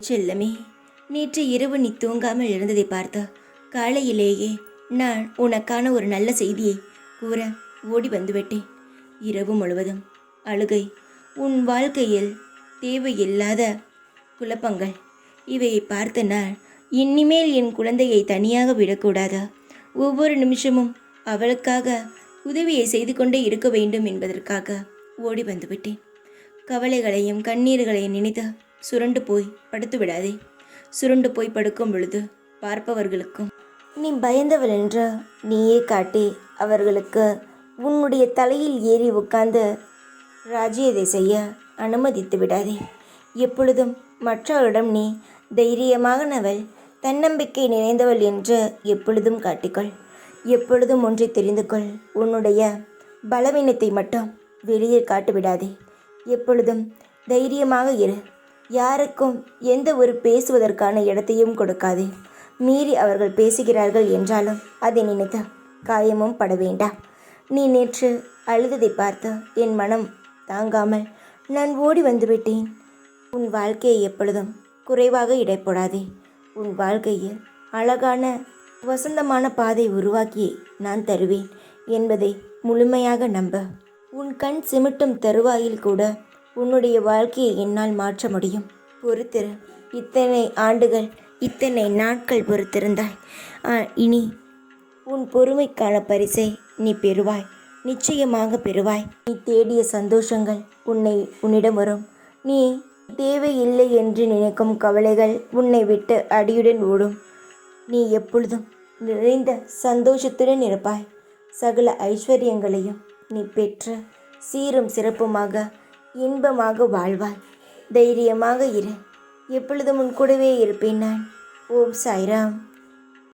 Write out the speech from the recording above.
செல்லமே, நேற்று இரவு நீ தூங்காமல் இருந்ததை பார்த்த காலையிலேயே நான் உனக்கான ஒரு நல்ல செய்தியை கூற ஓடி வந்துவிட்டேன். இரவு முழுவதும் அழுகை, உன் வாழ்க்கையில் தேவையில்லாத குழப்பங்கள், இவையை பார்த்த நான் இனிமேல் என் குழந்தையை தனியாக விடக்கூடாதா? ஒவ்வொரு நிமிஷமும் அவளுக்காக உதவியை செய்து கொண்டே இருக்க வேண்டும் என்பதற்காக ஓடி வந்துவிட்டேன். கவலைகளையும் கண்ணீர்களையும் நினைத்து சுருண்டு போய் படுத்து விடாதே. சுருண்டு போய் படுக்கும் பொழுது பார்ப்பவர்களுக்கும் நீ பயந்தவள் என்று நீயே காட்டி அவர்களுக்கு உன்னுடைய தலையில் ஏறி உட்கார்ந்து ராஜ்யத்தை செய்ய அனுமதித்து விடாதே. எப்பொழுதும் மற்றவரிடம் நீ தைரியமானவள், தன்னம்பிக்கை நிறைந்தவள் என்று எப்பொழுதும் காட்டிக்கொள். எப்பொழுதும் ஒன்றை தெரிந்து கொள், உன்னுடைய பலவீனத்தை மட்டும் வெளியே காட்டிவிடாதே. எப்பொழுதும் தைரியமாக இரு. யாருக்கும் எந்த ஒரு பேசுவதற்கான இடத்தையும் கொடுக்காதே. மீறி அவர்கள் பேசுகிறார்கள் என்றாலும் அதை நினைத்து காயமும் பட வேண்டாம். நீ நேற்று அழுததை பார்த்து என் மனம் தாங்காமல் நான் ஓடி வந்துவிட்டேன். உன் வாழ்க்கையை எப்பொழுதும் குறைவாக இடை போடாதே. உன் வாழ்க்கையில் அழகான வசந்தமான பாதை உருவாக்கி நான் தருவேன் என்பதை முழுமையாக நம்ப. உன் கண் சிமிட்டும் தருவாயில் கூட உன்னுடைய வாழ்க்கையை என்னால் மாற்ற முடியும். பொறுத்திரு. இத்தனை ஆண்டுகள், இத்தனை நாட்கள் பொறுத்திருந்தாய். இனி உன் பொறுமைக்கான பரிசை நீ பெறுவாய். நிச்சயமாக பெறுவாய். நீ தேடிய சந்தோஷங்கள் உன்னிடம் வரும். நீ தேவையில்லை என்று நினைக்கும் கவலைகள் உன்னை விட்டு அடியுடன் ஓடும். நீ எப்பொழுதும் நிறைந்த சந்தோஷத்துடன் இருப்பாய். சகல ஐஸ்வர்யங்களையும் நீ பெற்று சீரும் சிறப்புமாக இன்பமாக வாழ்வாய். தைரியமாக இரு. எப்பொழுதும் உன் கூடவே இருப்பேன் நான். ஓம் சாய்ராம்.